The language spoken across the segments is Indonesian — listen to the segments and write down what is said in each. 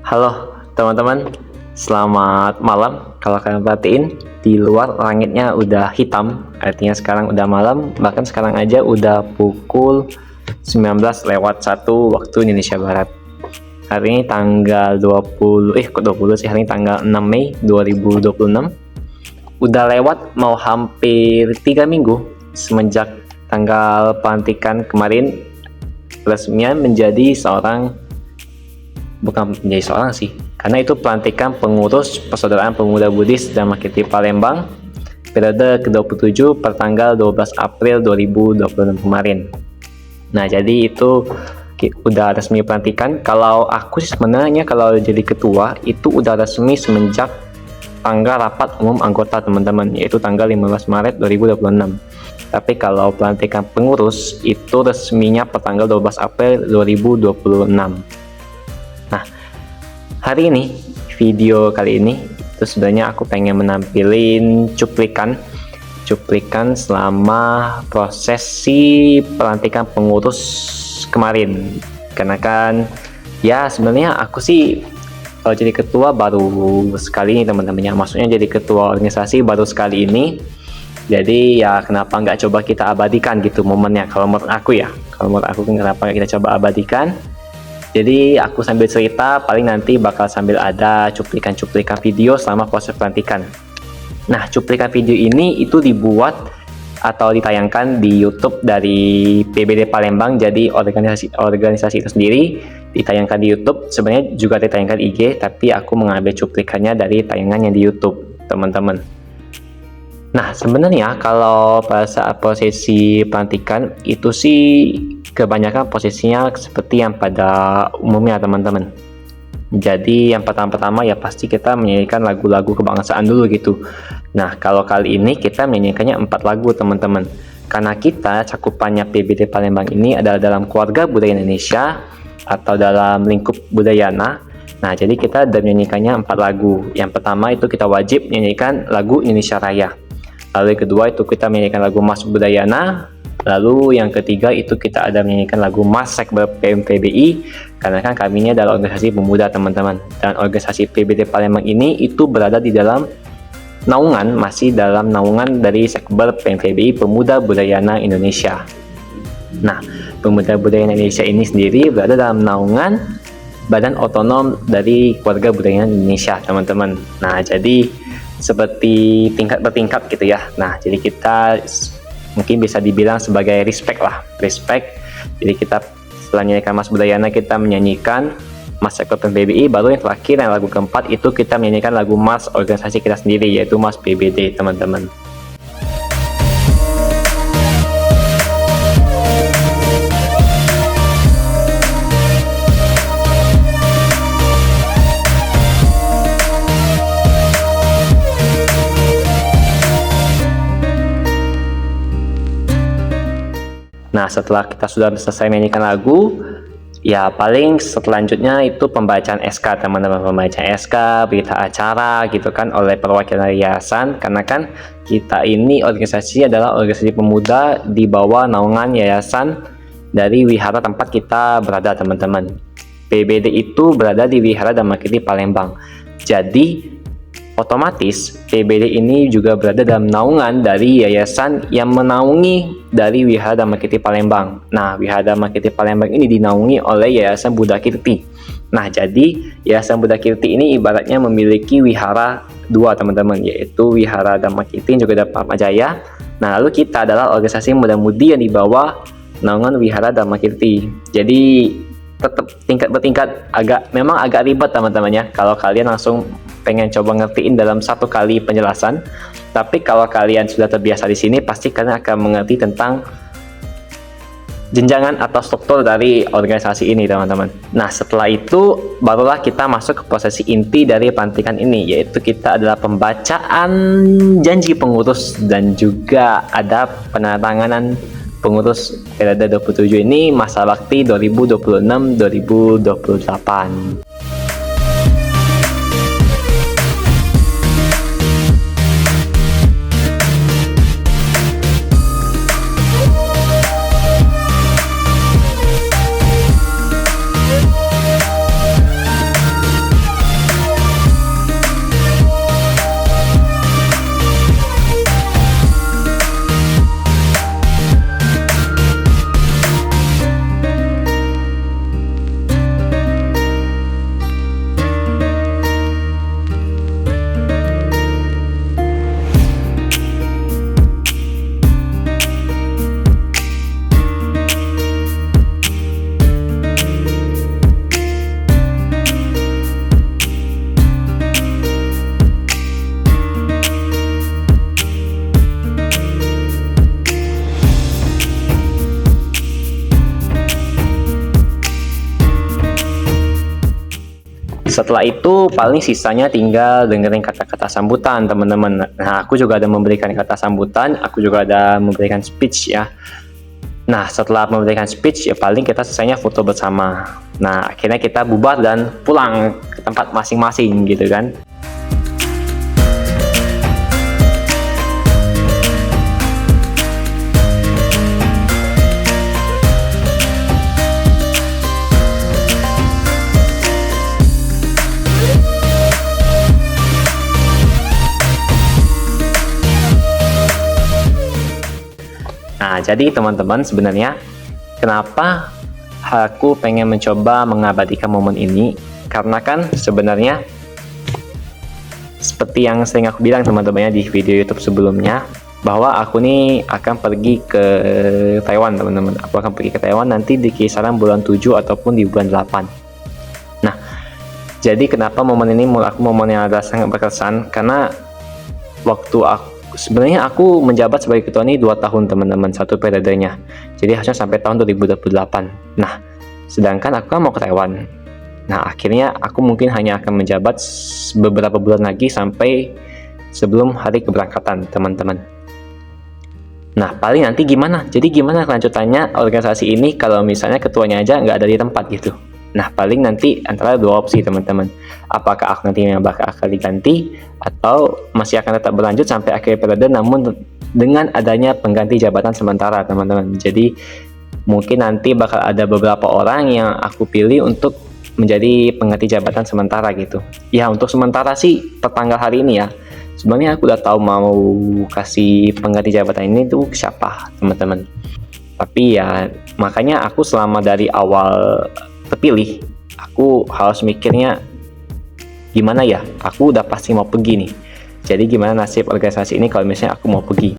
Halo teman-teman, selamat malam. Kalau kalian perhatiin, di luar langitnya udah hitam, artinya sekarang udah malam. Bahkan sekarang aja udah pukul 19:01 waktu Indonesia Barat. Hari ini tanggal 20, kok 20 sih, hari ini tanggal 6 Mei 2026. Udah lewat mau hampir 3 minggu semenjak tanggal pelantikan kemarin resminya menjadi seorang, bukan menjadi seorang sih, karena itu pelantikan pengurus Persaudaraan Pemuda Buddhis Dhamma Kirti Palembang periode ke-27 pertanggal 12 April 2026 kemarin. Nah, jadi itu udah resmi pelantikan. Kalau aku sih sebenarnya kalau jadi ketua itu udah resmi semenjak tanggal rapat umum anggota teman-teman, yaitu tanggal 15 Maret 2026. Tapi kalau pelantikan pengurus itu resminya pertanggal 12 April 2026. Nah, hari ini, video kali ini itu sebenarnya aku pengen menampilin cuplikan selama prosesi pelantikan pengurus kemarin. Karena kan ya sebenarnya aku sih kalau jadi ketua baru sekali ini teman-temannya, maksudnya jadi ketua organisasi baru sekali ini. Jadi ya kenapa nggak coba kita abadikan gitu momennya, kalau menurut aku kenapa nggak kita coba abadikan. Jadi aku sambil cerita, paling nanti bakal sambil ada cuplikan-cuplikan video selama proses pelantikan. Nah, cuplikan video ini itu dibuat atau ditayangkan di YouTube dari PBD Palembang. Jadi organisasi itu sendiri ditayangkan di YouTube. Sebenarnya juga ditayangkan IG, tapi aku mengambil cuplikannya dari tayangan yang di YouTube, teman-teman. Nah, sebenarnya kalau pada saat prosesi pelantikan itu sih kebanyakan posisinya seperti yang pada umumnya teman-teman. Jadi yang pertama-tama ya pasti kita menyanyikan lagu-lagu kebangsaan dulu gitu. Nah, kalau kali ini kita menyanyikannya 4 lagu teman-teman. Karena kita cakupannya PBD Palembang ini adalah dalam keluarga budaya Indonesia atau dalam lingkup budayana. Nah, jadi kita menyanyikannya 4 lagu. Yang pertama itu kita wajib menyanyikan lagu Indonesia Raya. Lalu yang kedua itu kita menyanyikan lagu Mas Budayana. Lalu yang ketiga itu kita ada menyanyikan lagu Mas Sekber PMPBI, karena kan kami ini adalah organisasi pemuda teman-teman. Dan organisasi PBD Palembang ini itu berada di dalam naungan, masih dalam naungan dari Sekber PMPBI Pemuda Budayana Indonesia. Nah, Pemuda Budayana Indonesia ini sendiri berada dalam naungan Badan Otonom dari Keluarga Budayana Indonesia teman-teman. Nah, jadi seperti tingkat bertingkat gitu ya. Nah, jadi kita mungkin bisa dibilang sebagai respect. Jadi kita setelah menyanyikan Mas Budayana, kita menyanyikan Mas Sektor PBI, baru yang terakhir yang lagu keempat itu kita menyanyikan lagu Mas organisasi kita sendiri, yaitu Mas PBD teman-teman. Nah, setelah kita sudah selesai menyanyikan lagu, ya paling selanjutnya itu pembacaan SK teman-teman, pembacaan SK, berita acara gitu kan oleh perwakilan yayasan. Karena kan kita ini organisasi adalah organisasi pemuda di bawah naungan yayasan dari wihara tempat kita berada teman-teman. PBD itu berada di Wihara Dhamma Kirti Palembang. Jadi otomatis PBD ini juga berada dalam naungan dari yayasan yang menaungi dari Wihara Dhamma Kirti Palembang. Nah, Wihara Dhamma Kirti Palembang ini dinaungi oleh Yayasan Buddha Kirti. Nah, jadi Yayasan Buddha Kirti ini ibaratnya memiliki wihara 2 teman-teman, yaitu Wihara Dhamma Kirti juga Dhamma Jaya. Nah, lalu kita adalah organisasi muda-mudi yang di bawah naungan Wihara Dhamma Kirti. Jadi tetap tingkat bertingkat, memang agak ribet teman-teman ya kalau kalian langsung pengen coba ngertiin dalam satu kali penjelasan. Tapi kalau kalian sudah terbiasa di sini, pasti kalian akan mengerti tentang jenjangan atau struktur dari organisasi ini teman-teman. Nah, setelah itu barulah kita masuk ke prosesi inti dari pelantikan ini, yaitu kita adalah pembacaan janji pengurus dan juga ada penandatanganan pengurus periode 27 ini masa bakti 2026-2028. Setelah itu paling sisanya tinggal dengerin kata-kata sambutan teman-teman. Nah, aku juga ada memberikan kata sambutan, aku juga ada memberikan speech ya. Nah, setelah memberikan speech ya paling kita selesainya foto bersama. Nah, akhirnya kita bubar dan pulang ke tempat masing-masing gitu kan. Nah, jadi teman-teman sebenarnya kenapa aku pengen mencoba mengabadikan momen ini? Karena kan sebenarnya seperti yang sering aku bilang teman-teman ya di video YouTube sebelumnya, bahwa aku nih akan pergi ke Taiwan teman-teman. Aku akan pergi ke Taiwan nanti di kisaran bulan 7 ataupun di bulan 8. Nah, jadi kenapa momen ini menurut aku momen yang agak sangat berkesan? Karena waktu sebenarnya aku menjabat sebagai ketua ini 2 tahun teman-teman, satu periodenya. Jadi harusnya sampai tahun 2028. Nah, sedangkan aku kan mau ke Taiwan. Nah, akhirnya aku mungkin hanya akan menjabat beberapa bulan lagi sampai sebelum hari keberangkatan teman-teman. Nah, paling nanti gimana? Jadi gimana kelanjutannya organisasi ini kalau misalnya ketuanya aja nggak ada di tempat gitu? Nah, paling nanti antara 2 opsi teman-teman. Apakah aku nanti yang bakal diganti atau masih akan tetap berlanjut sampai akhir periode namun dengan adanya pengganti jabatan sementara teman-teman. Jadi mungkin nanti bakal ada beberapa orang yang aku pilih untuk menjadi pengganti jabatan sementara gitu. Ya, untuk sementara sih pertanggal hari ini ya. Sebenarnya aku udah tahu mau kasih pengganti jabatan ini tuh siapa teman-teman. Tapi ya makanya aku selama dari awal terpilih, aku harus mikirnya gimana ya, aku udah pasti mau pergi nih, jadi gimana nasib organisasi ini kalau misalnya aku mau pergi.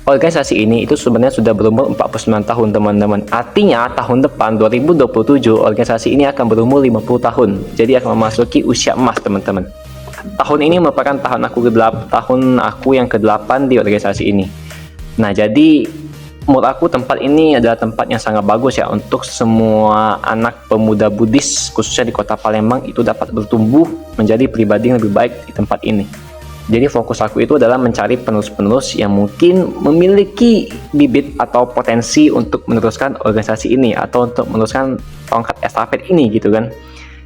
Organisasi ini itu sebenarnya sudah berumur 49 tahun teman-teman. Artinya tahun depan 2027 organisasi ini akan berumur 50 tahun. Jadi akan memasuki usia emas teman-teman. Tahun ini merupakan tahun aku yang ke-8 di organisasi ini. Nah, jadi menurut aku tempat ini adalah tempat yang sangat bagus ya untuk semua anak pemuda Buddhis khususnya di Kota Palembang itu dapat bertumbuh menjadi pribadi yang lebih baik di tempat ini. Jadi fokus aku itu adalah mencari penerus-penerus yang mungkin memiliki bibit atau potensi untuk meneruskan organisasi ini atau untuk meneruskan tongkat estafet ini gitu kan.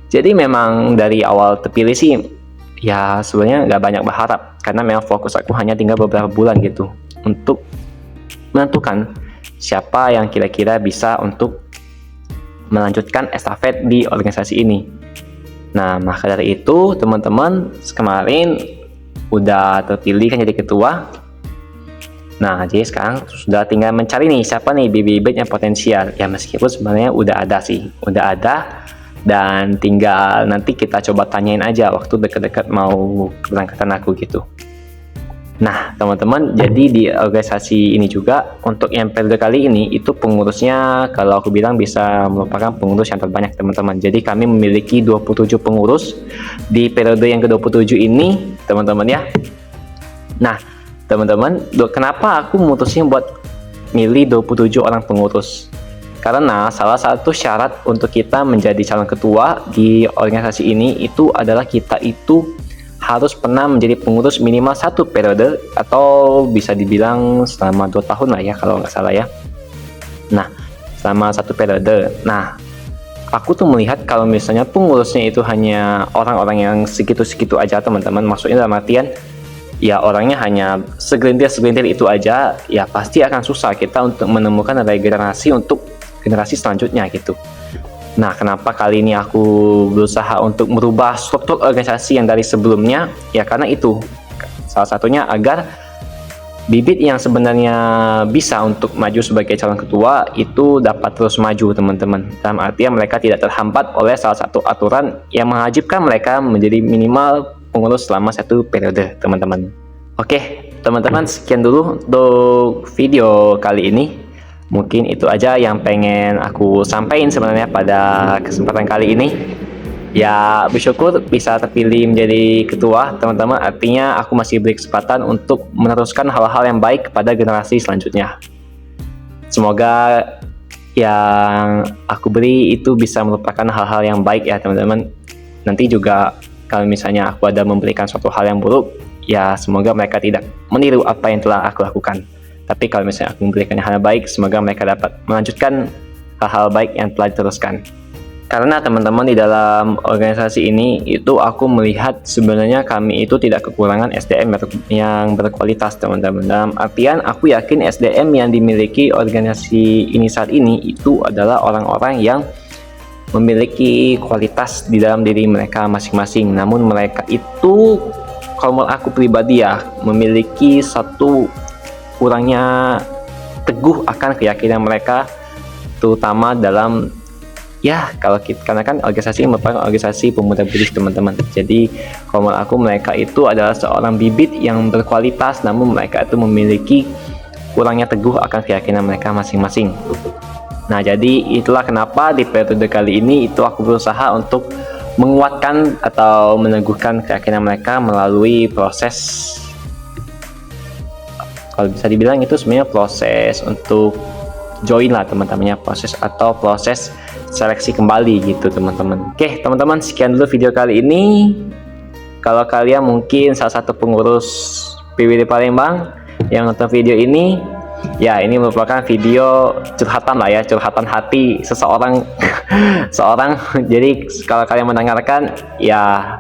Jadi memang dari awal terpilih sih ya sebenarnya nggak banyak berharap karena memang fokus aku hanya tinggal beberapa bulan gitu untuk menentukan siapa yang kira-kira bisa untuk melanjutkan estafet di organisasi ini. Nah, maka dari itu teman-teman kemarin udah terpilih kan jadi ketua. Nah, jadi sekarang sudah tinggal mencari nih siapa nih bibit-bibit yang potensial. Ya meskipun sebenarnya udah ada sih, udah ada dan tinggal nanti kita coba tanyain aja waktu dekat-dekat mau keberangkatan aku gitu. Nah, teman-teman, jadi di organisasi ini juga untuk yang periode kali ini itu pengurusnya kalau aku bilang bisa merupakan pengurus yang terbanyak teman-teman. Jadi kami memiliki 27 pengurus di periode yang ke-27 ini, teman-teman ya. Nah, teman-teman, kenapa aku memutusnya buat milih 27 orang pengurus? Karena salah satu syarat untuk kita menjadi calon ketua di organisasi ini itu adalah kita itu harus pernah menjadi pengurus minimal 1 periode atau bisa dibilang selama 2 tahun lah ya kalau nggak salah ya. Nah, selama 1 periode. Nah, aku tuh melihat kalau misalnya pengurusnya itu hanya orang-orang yang segitu-segitu aja teman-teman, maksudnya dalam artian ya orangnya hanya segelintir itu aja, ya pasti akan susah kita untuk menemukan regenerasi untuk generasi selanjutnya gitu. Nah, kenapa kali ini aku berusaha untuk merubah struktur organisasi yang dari sebelumnya? Ya karena itu, salah satunya agar bibit yang sebenarnya bisa untuk maju sebagai calon ketua itu dapat terus maju teman-teman. Dalam artian mereka tidak terhambat oleh salah satu aturan yang mewajibkan mereka menjadi minimal pengurus selama 1 periode teman-teman. Oke teman-teman, sekian dulu untuk video kali ini. Mungkin itu aja yang pengen aku sampaikan sebenarnya pada kesempatan kali ini. Ya, bersyukur bisa terpilih menjadi ketua, teman-teman. Artinya aku masih beri kesempatan untuk meneruskan hal-hal yang baik kepada generasi selanjutnya. Semoga yang aku beri itu bisa merupakan hal-hal yang baik ya, teman-teman. Nanti juga kalau misalnya aku ada memberikan suatu hal yang buruk, ya semoga mereka tidak meniru apa yang telah aku lakukan. Tapi kalau misalnya aku memberikan hal yang baik, semoga mereka dapat melanjutkan hal-hal baik yang telah diteruskan. Karena teman-teman di dalam organisasi ini itu aku melihat sebenarnya kami itu tidak kekurangan SDM yang berkualitas, teman-teman. Dalam artian aku yakin SDM yang dimiliki organisasi ini saat ini itu adalah orang-orang yang memiliki kualitas di dalam diri mereka masing-masing. Namun mereka itu kalau menurut aku pribadi ya memiliki satu kurangnya teguh akan keyakinan mereka, terutama dalam ya kalau kita, karena kan organisasi merupakan organisasi pemuda Buddhis, teman-teman. Jadi kalau menurut aku mereka itu adalah seorang bibit yang berkualitas, namun mereka itu memiliki kurangnya teguh akan keyakinan mereka masing-masing. Nah, jadi itulah kenapa di periode kali ini itu aku berusaha untuk menguatkan atau meneguhkan keyakinan mereka melalui proses, kalau bisa dibilang itu sebenarnya proses untuk join lah teman-temannya, proses atau proses seleksi kembali gitu teman-teman. Oke teman-teman, sekian dulu video kali ini. Kalau kalian mungkin salah satu pengurus PWD Palembang yang nonton video ini, ya ini merupakan video curhatan lah ya, curhatan hati seseorang seorang. Jadi kalau kalian mendengarkan ya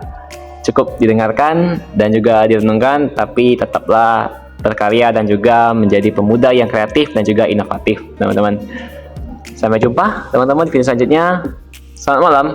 cukup didengarkan dan juga direnungkan, tapi tetaplah berkarya dan juga menjadi pemuda yang kreatif dan juga inovatif teman-teman. Sampai jumpa teman-teman di video selanjutnya. Selamat malam.